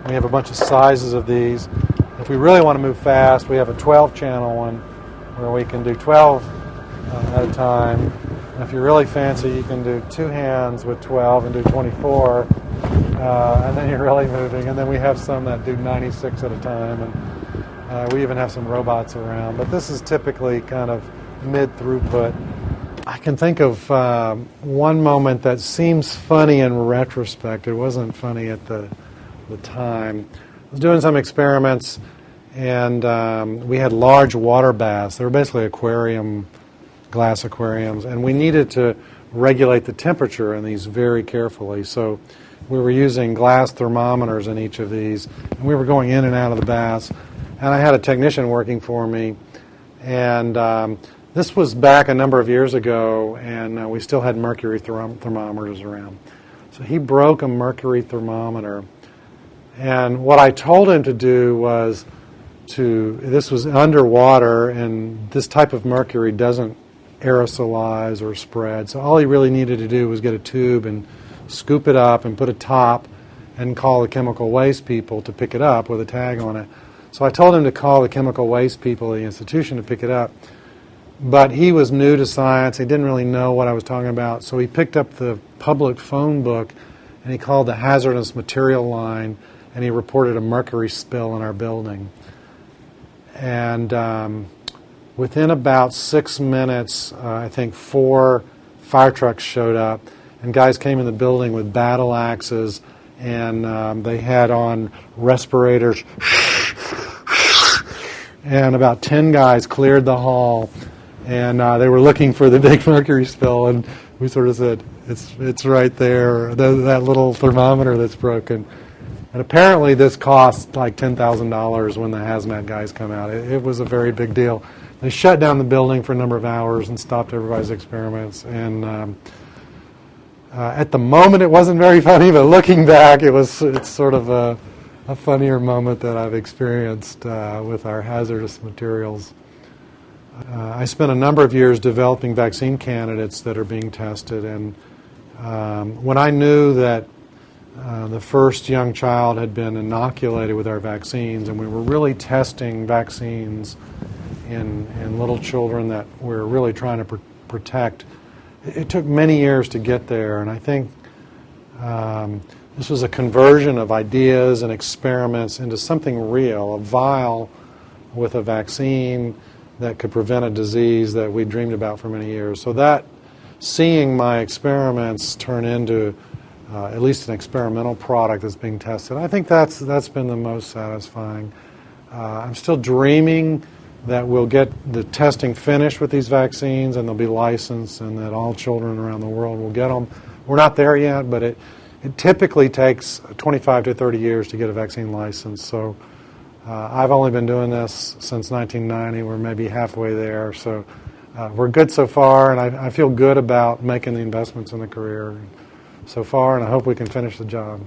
We have a bunch of sizes of these. If we really want to move fast, we have a 12-channel one where we can do 12 at a time. And if you're really fancy, you can do 2 hands with 12 and do 24, and then you're really moving. And then we have some that do 96 at a time, and we even have some robots around. But this is typically kind of mid-throughput. I can think of one moment that seems funny in retrospect. It wasn't funny at the time. I was doing some experiments, and we had large water baths. They were basically glass aquariums, and we needed to regulate the temperature in these very carefully. So we were using glass thermometers in each of these, and we were going in and out of the baths. And I had a technician working for me, and this was back a number of years ago, and we still had mercury thermometers around. So he broke a mercury thermometer, and what I told him to do was this was underwater, and this type of mercury doesn't aerosolize or spread. So all he really needed to do was get a tube and scoop it up and put a top and call the chemical waste people to pick it up with a tag on it. So I told him to call the chemical waste people at the institution to pick it up. But he was new to science. He didn't really know what I was talking about. So he picked up the public phone book and he called the hazardous material line, and he reported a mercury spill in our building. And within about 6 minutes, I think 4 fire trucks showed up, and guys came in the building with battle axes, and they had on respirators, and about 10 guys cleared the hall, and they were looking for the big mercury spill, and we sort of said, it's right there, that little thermometer that's broken. And apparently this cost like $10,000 when the hazmat guys come out. It was a very big deal. They shut down the building for a number of hours and stopped everybody's experiments. And at the moment it wasn't very funny, but looking back it's sort of a funnier moment that I've experienced with our hazardous materials. I spent a number of years developing vaccine candidates that are being tested, and when I knew that the first young child had been inoculated with our vaccines, and we were really testing vaccines in little children that we're really trying to protect. It took many years to get there, and I think this was a conversion of ideas and experiments into something real, a vial with a vaccine that could prevent a disease that we dreamed about for many years. So that, seeing my experiments turn into at least an experimental product that's being tested, I think that's been the most satisfying. I'm still dreaming that we'll get the testing finished with these vaccines and they'll be licensed and that all children around the world will get them. We're not there yet, but it typically takes 25 to 30 years to get a vaccine license. So I've only been doing this since 1990. We're maybe halfway there. So we're good so far, and I feel good about making the investments in the career so far, and I hope we can finish the job.